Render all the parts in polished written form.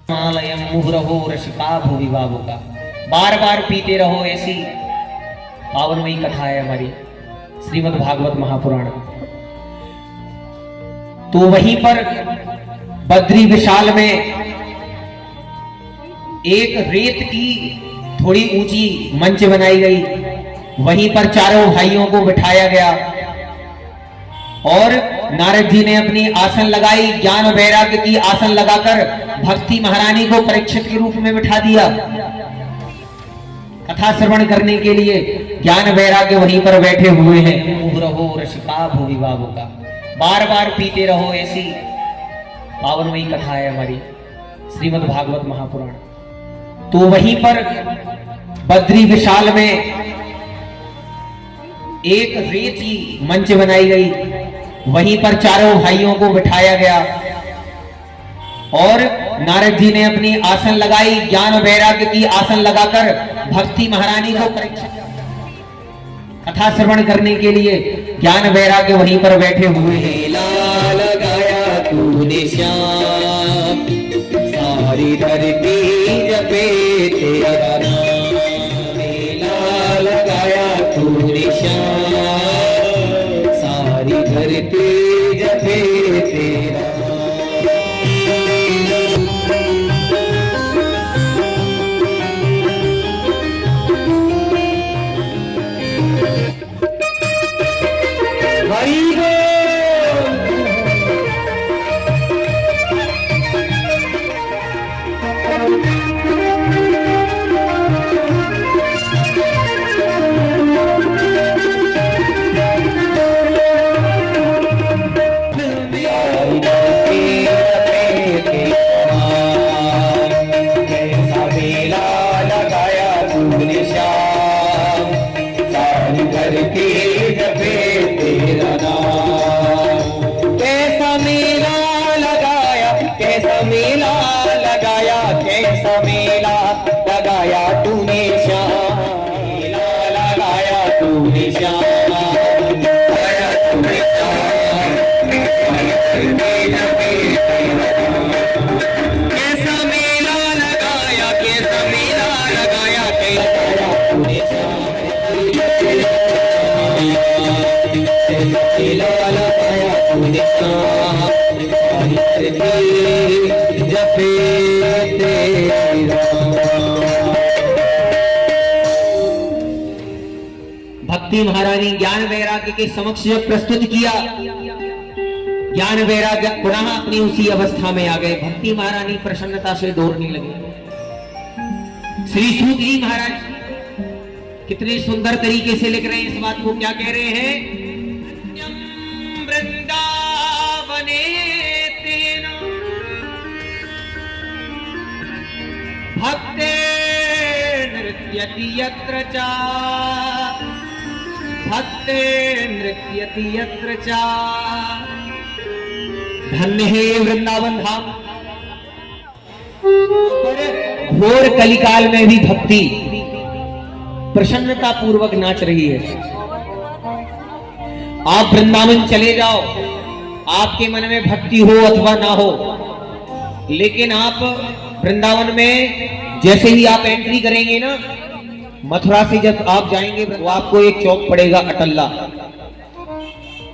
हिमालयम मुहुरहो रसिका भुवि बाबुका। बार बार पीते रहो, ऐसी पावनमयी कथा है हमारी श्रीमद् भागवत महापुराण। तो वहीं पर बद्री विशाल में एक रेत की थोड़ी ऊंची मंच बनाई गई, वहीं पर चारों भाइयों को बिठाया गया और नारद जी ने अपनी आसन लगाई, ज्ञान वैराग्य की आसन लगाकर भक्ति महारानी को परीक्षित के रूप में बिठा दिया कथा श्रवण करने के लिए। ज्ञान वैराग्य वहीं पर बैठे हुए हैं। मुहुरहो रसिका भुवि बाबुका। बार बार पीते रहो, ऐसी पावनमयी कथा है हमारी श्रीमद् भागवत महापुराण। तो वहीं पर बद्री विशाल में एक रेत की मंच बनाई गई, वहीं पर चारों भाइयों को बिठाया गया और नारद जी ने अपनी आसन लगाई, ज्ञान वैराग्य की आसन लगाकर भक्ति महारानी को परीक्षित कथा श्रवण करने के लिए। ज्ञान वैराग्य वहीं पर बैठे हुए हैं। मेला लगाया तूने श्याम, सारी धरती जपे तेरा नाम। मेला लगाया तूने श्याम, सारी धरती जपे तेरा भक्ति महारानी ज्ञान वैराग्य के समक्ष जब प्रस्तुत किया, ज्ञान वैराग्य पुनः अपनी उसी अवस्था में आ गए। भक्ति महारानी प्रसन्नता से दौड़ने लगी। श्री सूत जी महाराज कितने सुंदर तरीके से लिख रहे हैं इस बात को। क्या कह रहे हैं? वृंदावने तेन भक्ते नृत्यति यत्र चा, भक्ते नृत्यति यत्र चा। धन्य है ये वृंदावन धाम। घोर कलिकाल में भी भक्ति प्रसन्नता पूर्वक नाच रही है। आप वृंदावन चले जाओ, आपके मन में भक्ति हो अथवा ना हो, लेकिन आप वृंदावन में जैसे ही आप एंट्री करेंगे ना, मथुरा से जब आप जाएंगे तो आपको एक चौक पड़ेगा अटल्ला।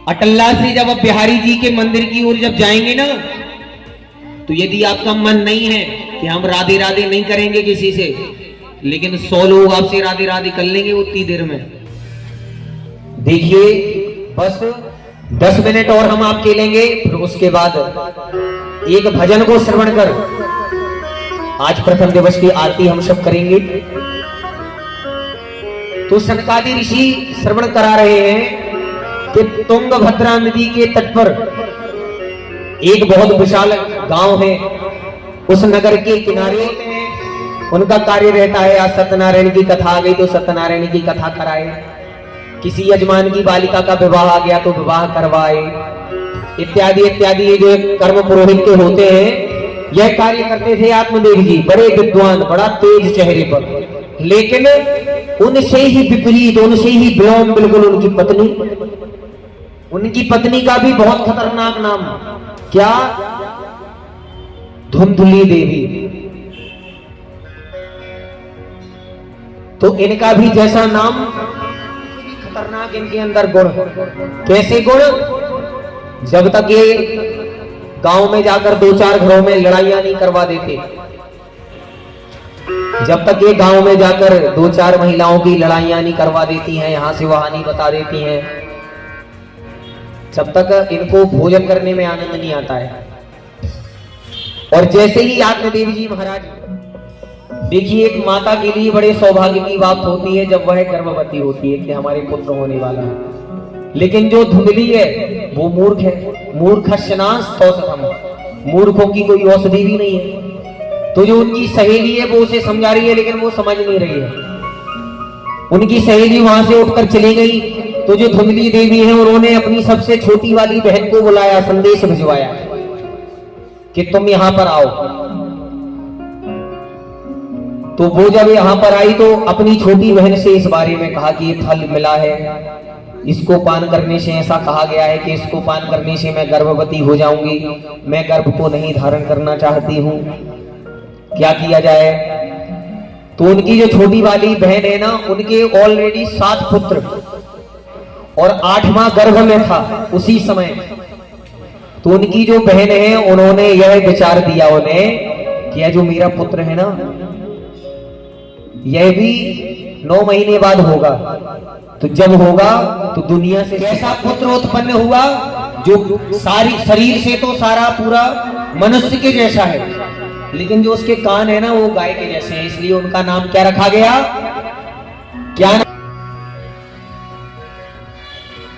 अटल्ला से जब आप बिहारी जी के मंदिर की ओर जब जाएंगे ना, तो यदि आपका मन नहीं है कि हम राधे राधे नहीं करेंगे किसी से, लेकिन 100 लोग आपसे राधे राधे कर लेंगे उतनी देर में। देखिए बस 10 मिनट और हम आपके लेंगे, फिर उसके बाद एक भजन को श्रवण कर आज प्रथम दिवस की आरती हम सब करेंगे। तो सनकादि ऋषि श्रवण करा रहे हैं कि तुंगभद्रा नदी के तट पर एक बहुत विशाल गांव है। उस नगर के किनारे उनका कार्य रहता है, आज सत्यनारायण की कथा आ गई तो सत्यनारायण की कथा कराए, किसी यजमान की बालिका का विवाह आ गया तो विवाह करवाए, इत्यादि इत्यादि। ये जो कर्म पुरोहित के होते हैं, यह कार्य करते थे आत्मदेव जी, बड़े विद्वान, बड़ा तेज चेहरे पर। लेकिन उनसे ही विपरीत, उनसे ही विलोम बिल्कुल उनकी पत्नी का भी बहुत खतरनाक नाम, क्या? धुंधुली देवी। तो इनका भी जैसा नाम, खतरनाक इनके अंदर गुण। कैसे गुण? जब तक ये गांव में जाकर 2-4 घरों में लड़ाइयां नहीं करवा देते, जब तक ये गांव में जाकर 2-4 महिलाओं की लड़ाइयां नहीं करवा देती हैं, यहां से वहां नहीं बता देती हैं, जब तक इनको भोजन करने में आनंद नहीं आता है। और जैसे ही आत्मदेव जी महाराज, देखिए एक माता के लिए बड़े सौभाग्य की बात होती है जब वह गर्भवती होती है कि हमारे पुत्र होने वाला है। लेकिन जो धुंधली है वो मूर्ख है। मूर्खस्नास तौसतम, मूर्खों की कोई औषधि भी नहीं है। तो जो उनकी सहेली है वो उसे समझा रही है, लेकिन वो समझ नहीं रही है। उनकी सहेली वहां से उठकर चली गई, तो जो धुंधली देवी है उन्होंने अपनी सबसे छोटी वाली बहन को बुलाया, संदेश भिजवाया कि तुम यहां पर आओ। तो वो जब यहां पर आई तो अपनी छोटी बहन से इस बारे में कहा कि ये फल मिला है, इसको पान करने से ऐसा कहा गया है कि इसको पान करने से मैं गर्भवती हो जाऊंगी, मैं गर्भ को नहीं धारण करना चाहती हूं, क्या किया जाए। तो उनकी जो छोटी वाली बहन है ना, उनके ऑलरेडी 7 पुत्र और 8वां गर्भ में था उसी समय। तो उनकी जो बहन है उन्होंने यह विचार दिया उन्हें कि यह जो मेरा पुत्र है ना, यह भी 9 महीने बाद होगा। तो जब होगा तो दुनिया से ऐसा पुत्र उत्पन्न हुआ जो सारी शरीर से तो सारा पूरा मनुष्य के जैसा है, लेकिन जो उसके कान है ना वो गाय के जैसे हैं, इसलिए उनका नाम क्या रखा गया? क्या नाम?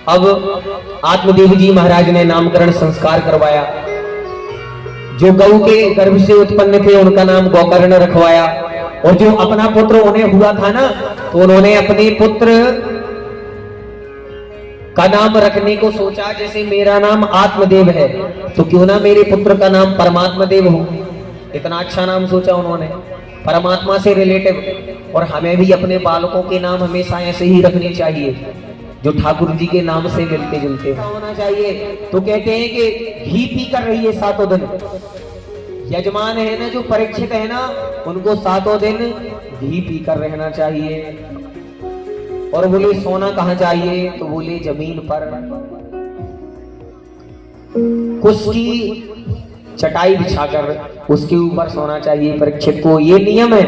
अब आत्मदेव जी महाराज ने नामकरण संस्कार करवाया। जो गौ के गर्भ से उत्पन्न थे उनका नाम गोकर्ण रखवाया। और जो अपना पुत्र उन्हें हुआ था ना, तो उन्होंने अपने पुत्र का नाम रखने को सोचा, जैसे मेरा नाम आत्मदेव है तो क्यों ना मेरे पुत्र का नाम परमात्मा देव हो। इतना अच्छा नाम सोचा उन्होंने, परमात्मा से रिलेटिव। और हमें भी अपने बालकों के नाम हमेशा ऐसे ही रखने चाहिए जो ठाकुर जी के नाम से मिलते जुलते होना चाहिए। तो कहते हैं कि घी पी कर रही है 7 दिन। यजमान है ना जो परीक्षित है ना, उनको 7 दिन घी पी कर रहना चाहिए। और बोले सोना कहाँ चाहिए? तो बोले जमीन पर कुछ की चटाई बिछाकर उसके ऊपर सोना चाहिए परीक्षित को, ये नियम है।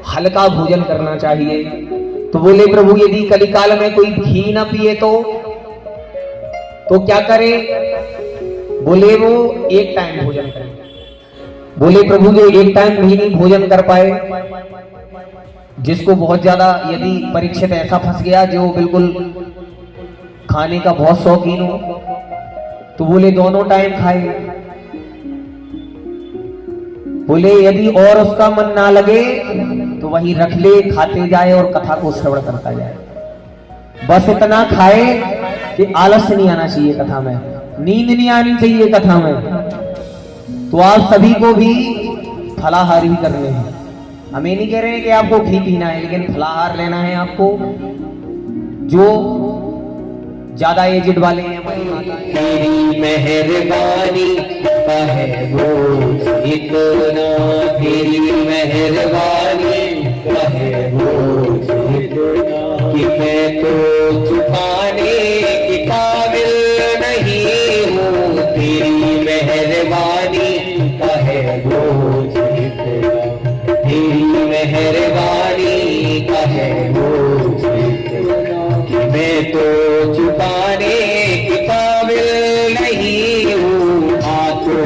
हल्का भोजन करना चाहिए। तो बोले प्रभु यदि कलिकाल में कोई घी ना पिए तो क्या करे? बोले वो 1 टाइम भोजन करे। बोले प्रभु जो 1 टाइम भी नहीं भोजन कर पाए, जिसको बहुत ज्यादा यदि परीक्षित ऐसा फंस गया जो बिल्कुल खाने का बहुत शौकीन हो, तो बोले दोनों टाइम खाए। बोले यदि और उसका मन ना लगे तो वही रख ले, खाते जाए और कथा को श्रवण करता जाए। बस इतना खाए कि आलस नहीं आना चाहिए कथा में, नींद नहीं आनी चाहिए कथा में। तो आप सभी को भी फलाहार भी करने हैं। हमें नहीं कह रहे हैं कि आपको घी पीना है, लेकिन फलाहार लेना है आपको। जो ज्यादा एजिड वाले हैं तेरी मेहरबानी का है बोझ इतना, तेरी मेहरबानी का है बोझ इतना कि मैं तो चुकाने के काबिल नहीं हूँ। तेरी मेहरबानी का है बोझ इतना, तेरी मेहरबानी का है बोझ इतना कि मैं तो चुकाने के काबिल नहीं हूँ। आ तो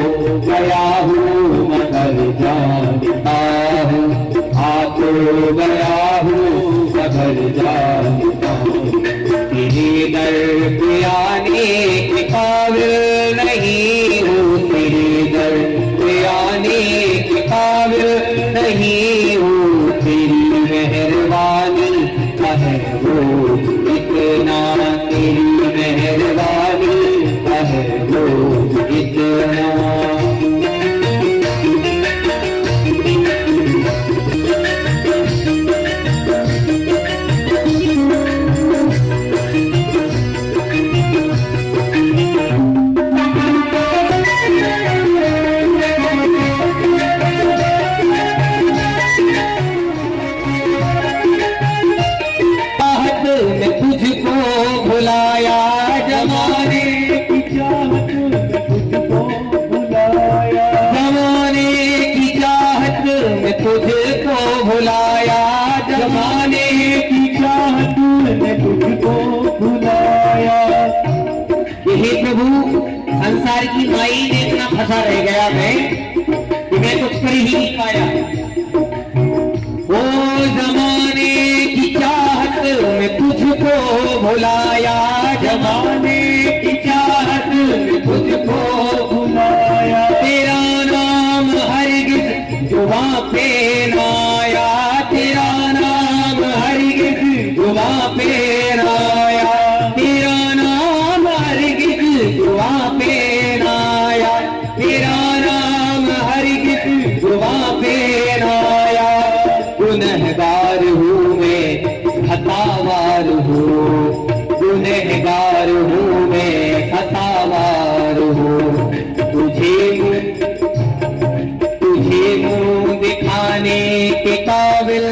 गया हूँ मगर जानता हूँ, आ तो गया हूँ मगर जानता हूँ। तेरे दर पे आने के काबिल नहीं हूँ, तेरे दर पे आने के काबिल नहीं हूँ। तेरी मेहरबानी का है बोझ इतना, तेरी मेहरबानी का है बोझ इतना। कि माई ने इतना फंसा रह गया मैं कि मैं कुछ कर ही नहीं पाया। वो जमाने की चाहत में तुझको भुलाया, जमाने की चाहत में तुझको भुलाया, तेरा नाम हरगिज़ जुबां पे ना आया, तेरा नाम हरगिज़ जुबां पे ना आया, तेरा नाम हरगिज़ जुबां पे ना आया, तेरा नाम हरगिज़ जुबां पे ना आया। गुनहगार हूँ मैं, खतावार हूँ, गुनहगार हूँ मैं, खतावार हूँ। तुझे मुँह दिखाने के काबिल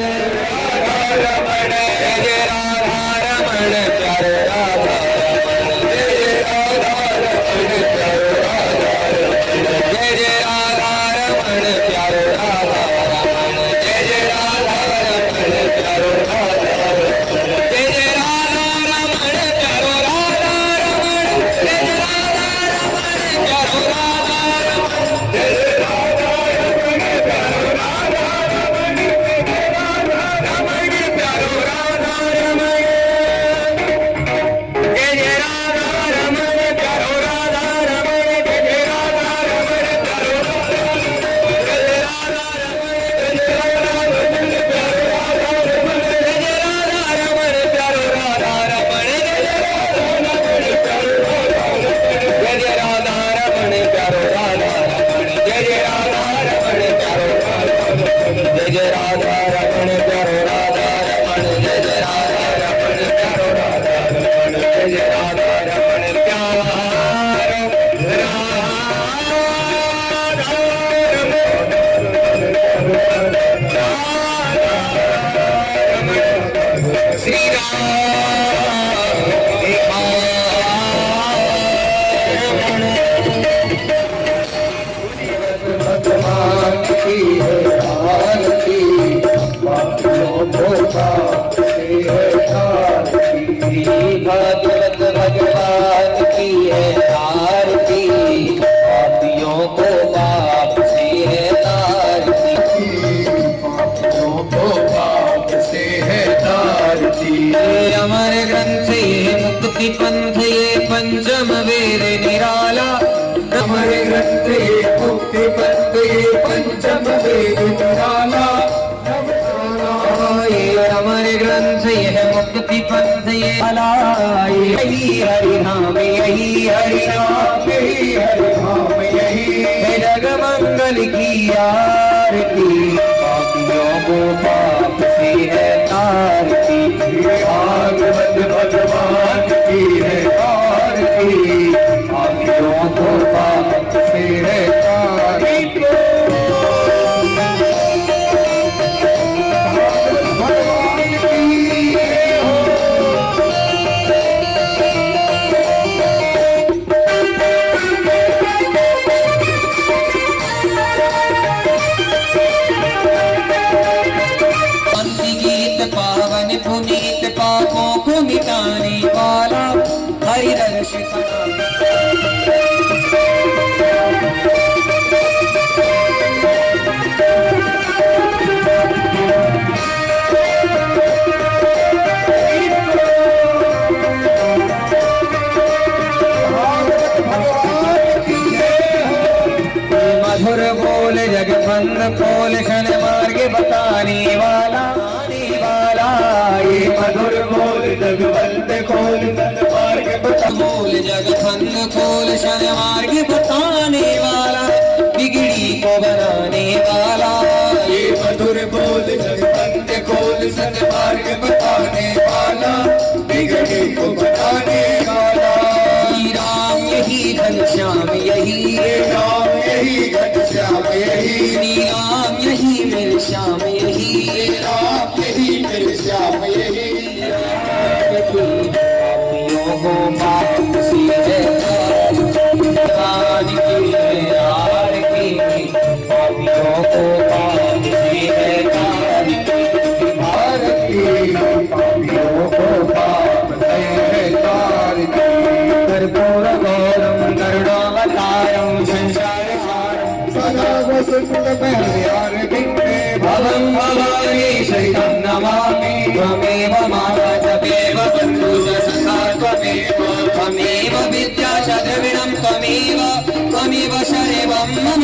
भागवत भगवान की है आरती, पापियों को पाप से है तारती, पापियों को पाप से है तारती। अमर ग्रंथ ये मुक्ति पंथ ये पंचम वेद निराला, अमर ग्रंथ ये मुक्ति पंथ ये पंचम वेद निराला, अमर ग्रंथ यह मुक्ति पंथ ये यही हरि नाम, यही हरि नाम, यही हरि नाम, यही जग मंगल की आरती, पापियों को पाप से है तारती। भागवत भगवान की है आरती, पापियों को पाप से है तारती। पुनीत पापों को मिटाने वाला हरि दर्श मधुर बोल जगबंद खोल शन मार्ग बताने वाला, ये मधुर बोल जगबंद खोल शन मार्ग बोल जगबंद खोल शन मार्ग बताने वाला, बिगड़ी को बनाने वाला, ये मधुर बोल जगबंद खोल शन मार्ग बताने वाला, बिगड़ी को बनाने वाला। श्री राम यही घनश्याम यही राम यही घनश्याम यही, श्री राम यही मेरे श्याम यही, राम यही मेरे श्याम यही। पापियों को पाप से है भगवान की है आरती, पापियों को पाप से है आरती, पापियों को पाप से है भवं भवानी सहितं नमामि त्वमेव माता च देव बन्धु च सखा त्वमेव विद्या च द्रविणं त्वमेव सर्वं मम